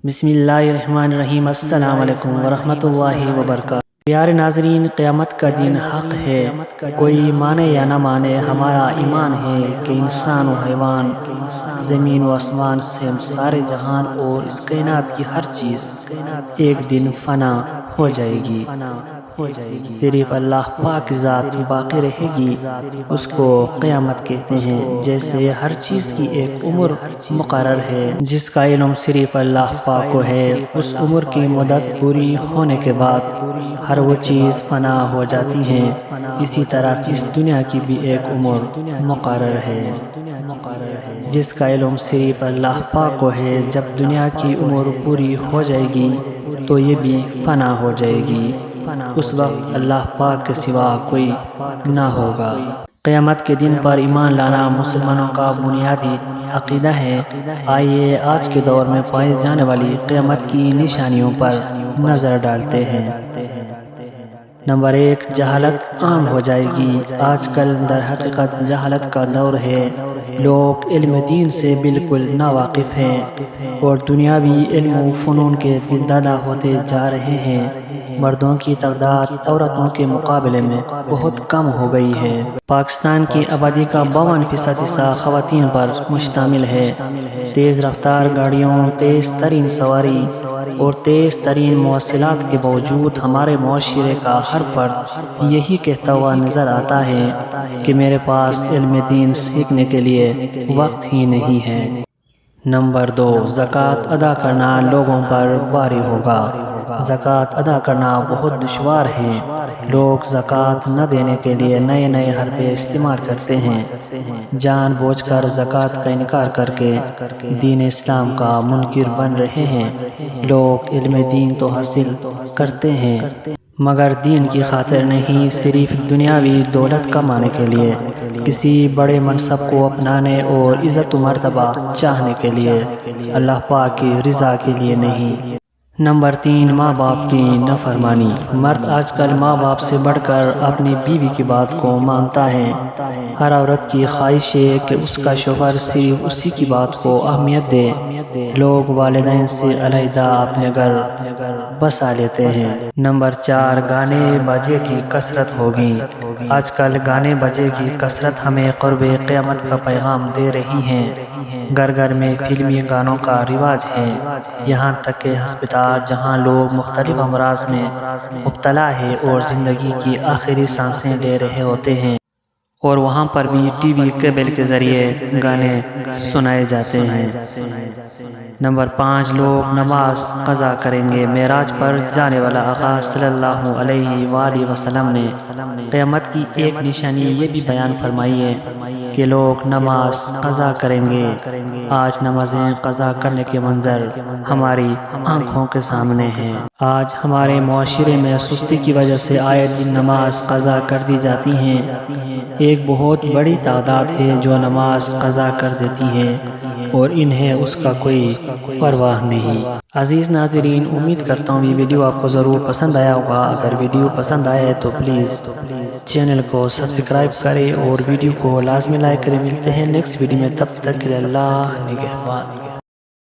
بسم اللہ الرحمن الرحیم۔ السلام علیکم ورحمۃ اللہ وبرکاتہ۔ پیارے ناظرین، قیامت کا دن حق ہے، کوئی مانے یا نہ مانے، ہمارا ایمان ہے کہ انسان و حیوان، زمین و آسمان سے سارے جہان اور اس کائنات کی ہر چیز ایک دن فنا ہو جائے گی۔ صرف اللہ پاک ذات باقی رہے گی، اس کو قیامت کہتے ہیں۔ جیسے ہر چیز کی ایک عمر مقرر ہے جس کا علم صرف اللہ پاک کو ہے، اس عمر کی مدت پوری ہونے کے بعد ہر وہ چیز فنا ہو جاتی ہے۔ اسی طرح اس دنیا کی بھی ایک عمر مقرر ہے جس کا علم صرف اللہ پاک کو ہے۔ جب دنیا کی عمر پوری ہو جائے گی تو یہ بھی فنا ہو جائے گی، اس وقت اللہ پاک کے سوا کوئی نہ ہوگا۔ قیامت کے دن پر ایمان لانا مسلمانوں کا بنیادی عقیدہ ہے۔ آئیے آج کے دور میں پائی جانے والی قیامت کی نشانیوں پر نظر ڈالتے ہیں۔ نمبر 1، جہالت عام ہو جائے گی۔ آج کل در حقیقت جہالت کا دور ہے، لوگ علم دین سے بالکل ناواقف ہیں اور دنیاوی علم و فنون کے دلدادہ ہوتے جا رہے ہیں۔ مردوں کی تعداد عورتوں کے مقابلے میں بہت کم ہو گئی ہے۔ پاکستان کی آبادی کا 52% حصہ خواتین پر مشتمل ہے۔ تیز رفتار گاڑیوں، تیز ترین سواری اور تیز ترین مواصلات کے باوجود ہمارے معاشرے کا ہر فرد یہی کہتا ہوا نظر آتا ہے کہ میرے پاس علم دین سیکھنے کے لیے وقت ہی نہیں ہے۔ نمبر 2، زکوٰۃ ادا کرنا لوگوں پر بھاری ہوگا۔ زکوٰۃ ادا کرنا بہت دشوار ہے۔ لوگ زکوٰۃ نہ دینے کے لیے نئے نئے حربے استعمال کرتے ہیں، جان بوجھ کر زکوٰۃ کا انکار کر کے دین اسلام کا منکر بن رہے ہیں۔ لوگ علم دین تو حاصل کرتے ہیں مگر دین کی خاطر نہیں، صرف دنیاوی دولت کمانے کے لیے، کسی بڑے منصب کو اپنانے اور عزت و مرتبہ چاہنے کے لیے، اللہ پاک کی رضا کے لیے نہیں۔ نمبر 3، ماں باپ کی نافرمانی۔ مرد آج کل ماں باپ سے بڑھ کر اپنی بیوی کی بات کو مانتا ہے۔ ہر عورت کی خواہش ہے کہ اس کا شوہر صرف اسی کی بات کو اہمیت دے۔ لوگ والدین سے علیحدہ اپنے گھر بسا لیتے ہیں۔ نمبر 4، گانے بجے کی کثرت ہوگی۔ آج کل گانے بجے کی کثرت ہمیں قرب قیامت کا پیغام دے رہی ہے۔ گھر گھر میں فلمی گانوں کا رواج ہے، یہاں تک کہ ہسپتال جہاں لوگ مختلف امراض میں مبتلا ہیں اور زندگی کی آخری سانسیں لے رہے ہوتے ہیں، اور وہاں پر بھی ٹی وی کیبل کے ذریعے گانے سنائے جاتے ہیں۔ نمبر 5، لوگ نماز قضا کریں گے۔ معراج پر جانے والا آقا صلی اللہ علیہ وآلہ وسلم نے قیامت کی ایک نشانی یہ بھی بیان فرمائی ہے کہ لوگ نماز قضا کریں گے۔ آج نمازیں قضا کرنے کے منظر ہماری آنکھوں کے سامنے ہیں۔ آج ہمارے معاشرے میں سستی کی وجہ سے آئے دن نماز قضا کر دی جاتی ہیں۔ ایک بہت بڑی تعداد ہے جو نماز قضا کر دیتی ہے اور انہیں اس کا کوئی پرواہ نہیں۔ عزیز ناظرین، امید کرتا ہوں یہ ویڈیو آپ کو ضرور پسند آیا ہوگا۔ اگر ویڈیو پسند آئے تو پلیز چینل کو سبسکرائب کریں اور ویڈیو کو لازمی لائک کریں۔ ملتے ہیں نیکسٹ ویڈیو میں، تب تک کے لیے اللہ نگہبان۔